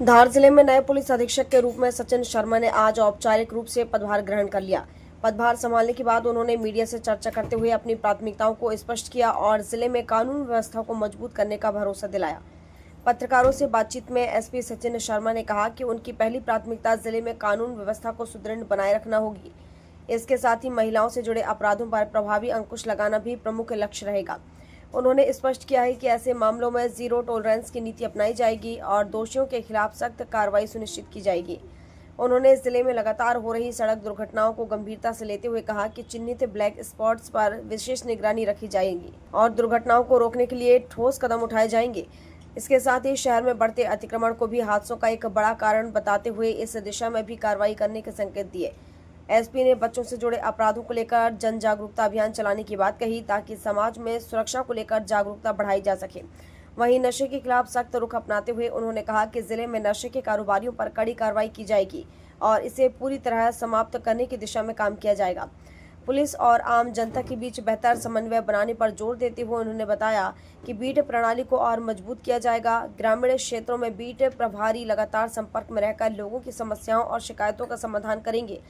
धार जिले में नए पुलिस अधीक्षक के रूप में सचिन शर्मा ने आज औपचारिक रूप से पदभार ग्रहण कर लिया। पदभार संभालने के बाद उन्होंने मीडिया से चर्चा करते हुए अपनी प्राथमिकताओं को स्पष्ट किया और जिले में कानून व्यवस्था को मजबूत करने का भरोसा दिलाया। पत्रकारों से बातचीत में एसपी सचिन शर्मा ने कहा कि उनकी पहली प्राथमिकता जिले में कानून व्यवस्था को सुदृढ़ बनाए रखना होगी। इसके साथ ही महिलाओं से जुड़े अपराधों पर प्रभावी अंकुश लगाना भी प्रमुख लक्ष्य रहेगा। उन्होंने स्पष्ट किया है कि ऐसे मामलों में जीरो टॉलरेंस की नीति अपनाई जाएगी और दोषियों के खिलाफ सख्त कार्रवाई सुनिश्चित की जाएगी। उन्होंने जिले में लगातार हो रही सड़क दुर्घटनाओं को गंभीरता से लेते हुए कहा कि चिन्हित ब्लैक स्पॉट्स पर विशेष निगरानी रखी जाएगी और दुर्घटनाओं को रोकने के लिए ठोस कदम उठाए जाएंगे। इसके साथ ही शहर में बढ़ते अतिक्रमण को भी हादसों का एक बड़ा कारण बताते हुए इस दिशा में भी कार्रवाई करने के संकेत दिए। एसपी ने बच्चों से जुड़े अपराधों को लेकर जन जागरूकता अभियान चलाने की बात कही ताकि समाज में सुरक्षा को लेकर जागरूकता बढ़ाई जा सके। वहीं नशे के खिलाफ सख्त रुख अपनाते हुए उन्होंने कहा कि जिले में नशे के कारोबारियों पर कड़ी कार्रवाई की जाएगी और इसे पूरी तरह समाप्त करने की दिशा में काम किया जाएगा। पुलिस और आम जनता के बीच बेहतर समन्वय बनाने पर जोर देते हुए उन्होंने बताया कि बीट प्रणाली को और मजबूत किया जाएगा। ग्रामीण क्षेत्रों में बीट प्रभारी लगातार संपर्क में रहकर लोगों की समस्याओं और शिकायतों का समाधान करेंगे।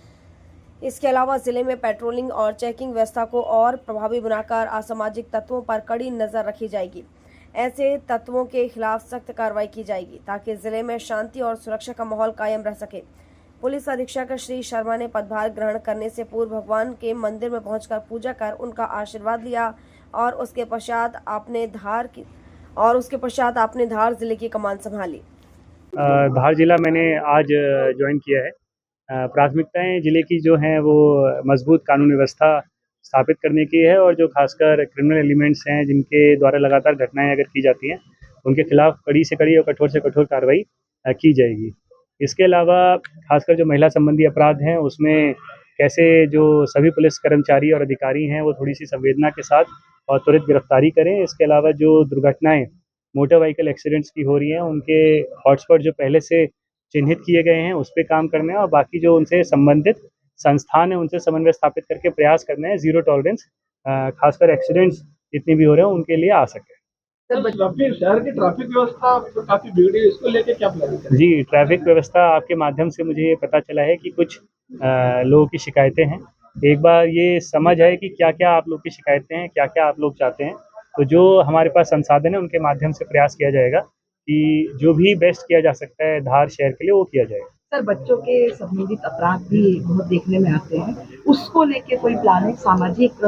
इसके अलावा जिले में पेट्रोलिंग और चेकिंग व्यवस्था को और प्रभावी बनाकर असामाजिक तत्वों पर कड़ी नजर रखी जाएगी। ऐसे तत्वों के खिलाफ सख्त कार्रवाई की जाएगी ताकि जिले में शांति और सुरक्षा का माहौल कायम रह सके। पुलिस अधीक्षक श्री शर्मा ने पदभार ग्रहण करने से पूर्व भगवान के मंदिर में पहुंचकर पूजा कर उनका आशीर्वाद लिया और उसके पश्चात आपने धार जिले की कमान संभाली। धार जिला मैंने आज ज्वाइन किया है। प्राथमिकताएं जिले की जो हैं वो मजबूत कानून व्यवस्था स्थापित करने की है और जो खासकर क्रिमिनल एलिमेंट्स हैं जिनके द्वारा लगातार घटनाएं अगर की जाती हैं उनके खिलाफ कड़ी से कड़ी और कठोर से कठोर कार्रवाई की जाएगी। इसके अलावा खासकर जो महिला संबंधी अपराध हैं उसमें कैसे जो सभी पुलिस कर्मचारी और अधिकारी हैं वो थोड़ी सी संवेदना के साथ और त्वरित गिरफ्तारी करें। इसके अलावा जो दुर्घटनाएं मोटर व्हीकल एक्सीडेंट्स की हो रही हैं उनके हॉटस्पॉट जो पहले से चिन्हित किए गए हैं उस पर काम करना है और बाकी जो उनसे संबंधित संस्थान है उनसे समन्वय स्थापित करके प्रयास करना है जीरो टॉलरेंस खासकर एक्सीडेंट्स जितने भी हो रहे हैं उनके लिए आ सके। शहर की ट्रैफिक व्यवस्था काफी बिगड़ी है, इसको लेके क्या प्लान है? जी, ट्रैफिक व्यवस्था आपके माध्यम से मुझे ये पता चला है कि कुछ लोगों की शिकायतें हैं। एक बार ये समझ आए कि क्या क्या आप लोग की शिकायतें हैं, क्या क्या आप लोग चाहते हैं, तो जो हमारे पास संसाधन है उनके माध्यम से प्रयास किया जाएगा कि जो भी बेस्ट किया जा सकता है धार शहर के लिए वो किया जाएगा। सर, बच्चों के संबंधित अपराध भी बहुत देखने में आते हैं, उसको लेके कोई प्लान है? सामाजिक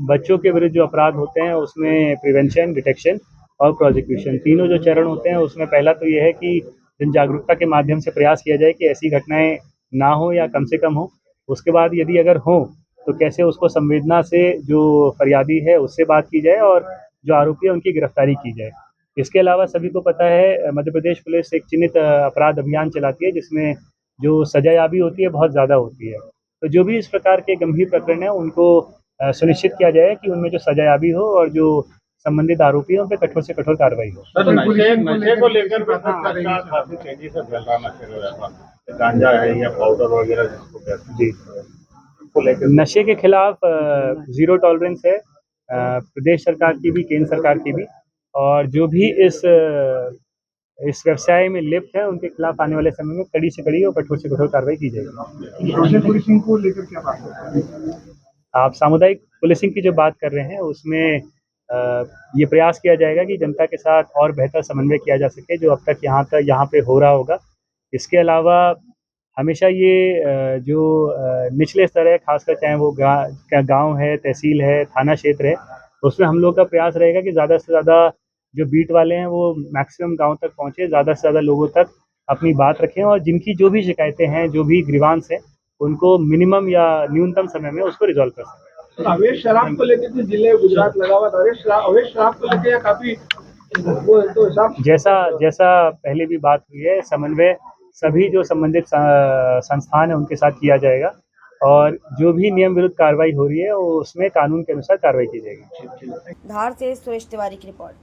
बच्चों के विरुद्ध जो अपराध होते हैं उसमें प्रिवेंशन, डिटेक्शन और प्रोसिक्यूशन तीनों जो चरण होते हैं उसमें पहला तो ये है कि जन जागरूकता के माध्यम से प्रयास किया जाए कि ऐसी घटनाएं ना हो या कम से कम हो। उसके बाद यदि अगर हो तो कैसे उसको संवेदना से जो फरियादी है उससे बात की जाए और जो आरोपी है उनकी गिरफ्तारी की जाए। इसके अलावा सभी को पता है मध्य प्रदेश पुलिस एक चिन्हित अपराध अभियान चलाती है जिसमें जो सजायाबी होती है बहुत ज़्यादा होती है। तो जो भी इस प्रकार के गंभीर प्रकरण हैं उनको सुनिश्चित किया जाए कि उनमें जो सजायाबी हो और जो संबंधित आरोपी है उन पर कठोर से कठोर कार्रवाई हो। नशे को लेकर काफी तेजी से फैल रहा नशे गांजा है या पाउडर वगैरह जिसको कहते हैं जी, नशे के खिलाफ जीरो टॉलरेंस है प्रदेश सरकार की भी केंद्र सरकार की भी और जो भी इस व्यवसाय में लिप्त है उनके खिलाफ आने वाले समय में कड़ी से कड़ी और कठोर से कठोर कार्रवाई की जाएगी। पुलिसिंग को लेकर क्या बात करते हैं आप? सामुदायिक पुलिसिंग की जो बात कर रहे हैं उसमें ये प्रयास किया जाएगा कि जनता के साथ और बेहतर समन्वय किया जा सके जो अब तक यहाँ पे हो रहा होगा। इसके अलावा हमेशा ये जो निचले स्तर है खासकर चाहे वो गांव है, तहसील है, थाना क्षेत्र है, उसमें हम लोग का प्रयास रहेगा कि ज़्यादा से ज़्यादा जो बीट वाले हैं वो मैक्सिमम गांव तक पहुँचे, ज़्यादा से ज़्यादा लोगों तक अपनी बात रखें और जिनकी जो भी शिकायतें हैं, जो भी ग्रीवांस हैं, उनको मिनिमम या न्यूनतम समय में उसको रिजॉल्व कर सकें। अवैध शराब को लेकर तो जिले गुजरात लगा हुआ था, अवैध शराब को लेकर काफी वो तो जैसा पहले भी बात हुई है, समन्वय सभी जो संबंधित संस्थान है उनके साथ किया जाएगा और जो भी नियम विरुद्ध कार्रवाई हो रही है उसमें कानून के अनुसार कार्रवाई की जाएगी। धार से सुरेश तिवारी की रिपोर्ट।